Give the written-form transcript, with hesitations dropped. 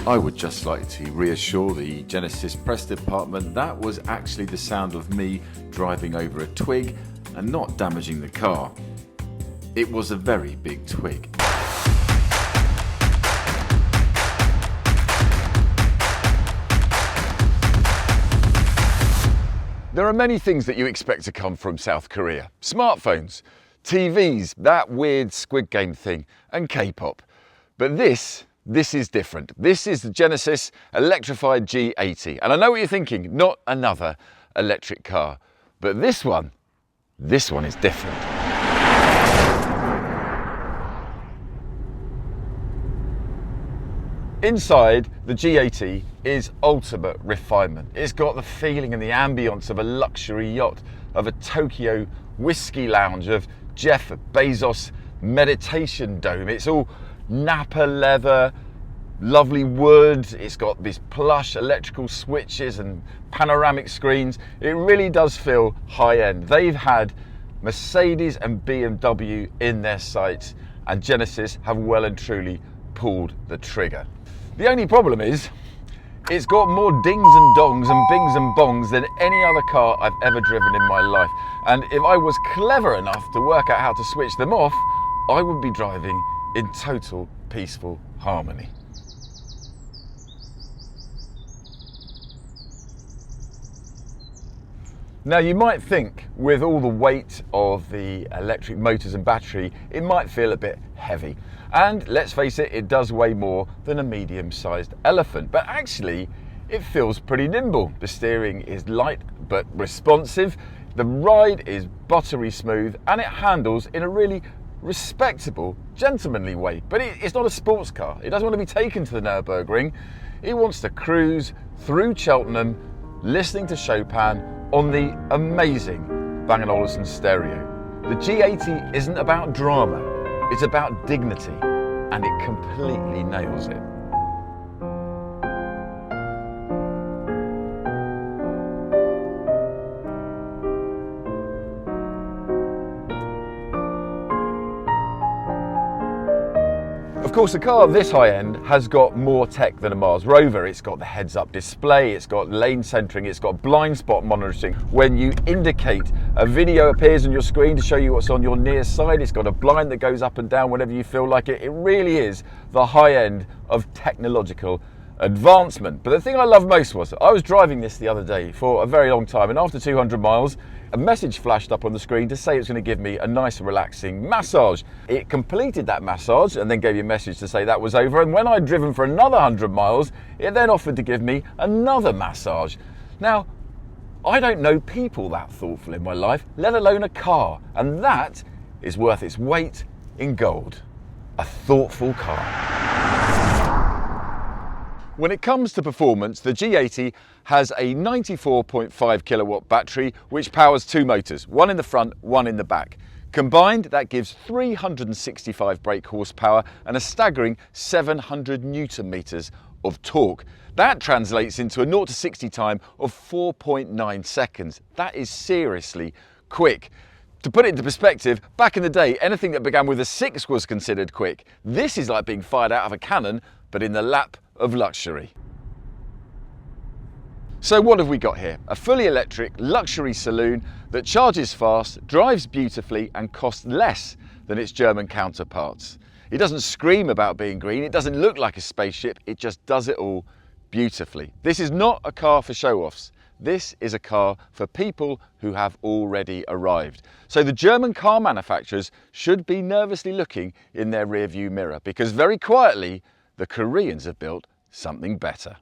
I would just like to reassure the Genesis press department that was actually the sound of me driving over a twig and not damaging the car. It was a very big twig. There are many things that you expect to come from South Korea. Smartphones, TVs, that weird Squid Game thing, and K-pop. But this is different. This is the Genesis Electrified G80. And I know what you're thinking, not another electric car. But this one is different. Inside, the G80 is ultimate refinement. It's got the feeling and the ambience of a luxury yacht, of a Tokyo whiskey lounge, of Jeff Bezos Meditation Dome. It's all Napa leather, lovely wood. It's got these plush electrical switches and panoramic screens. It really does feel high-end. They've had Mercedes and BMW in their sights, and Genesis have well and truly pulled the trigger. The only problem is, it's got more dings and dongs and bings and bongs than any other car I've ever driven in my life. And if I was clever enough to work out how to switch them off, I would be driving in total peaceful harmony. Now you might think with all the weight of the electric motors and battery, it might feel a bit heavy. And let's face it, it does weigh more than a medium-sized elephant, but actually it feels pretty nimble. The steering is light but responsive, the ride is buttery smooth, and it handles in a really respectable, gentlemanly way. But it's not a sports car. It doesn't want to be taken to the Nürburgring. It wants to cruise through Cheltenham, listening to Chopin on the amazing Bang & Olufsen stereo. The G80 isn't about drama, it's about dignity, and it completely nails it. Of course, a car this high-end has got more tech than a Mars Rover. It's got the heads-up display, it's got lane centering, it's got blind spot monitoring. When you indicate, a video appears on your screen to show you what's on your near side. It's got a blind that goes up and down whenever you feel like it. It really is the high-end of technological advancement. But the thing I love most was, I was driving this the other day for a very long time, and after 200 miles, a message flashed up on the screen to say it's going to give me a nice relaxing massage. It completed that massage and then gave you a message to say that was over, and when I'd driven for another 100 miles, it then offered to give me another massage. Now, I don't know people that thoughtful in my life, let alone a car, and that is worth its weight in gold. A thoughtful car. When it comes to performance, the G80 has a 94.5 kilowatt battery which powers two motors, one in the front, one in the back. Combined, that gives 365 brake horsepower and a staggering 700 newton meters of torque. That translates into a 0 to 60 time of 4.9 seconds. That is seriously quick. To put it into perspective, back in the day, anything that began with a 6 was considered quick. This is like being fired out of a cannon, but in the lap of luxury. So what have we got here? A fully electric luxury saloon that charges fast, drives beautifully, and costs less than its German counterparts. It doesn't scream about being green, it doesn't look like a spaceship, it just does it all beautifully. This is not a car for show-offs. This is a car for people who have already arrived. So the German car manufacturers should be nervously looking in their rearview mirror, because very quietly, the Koreans have built something better.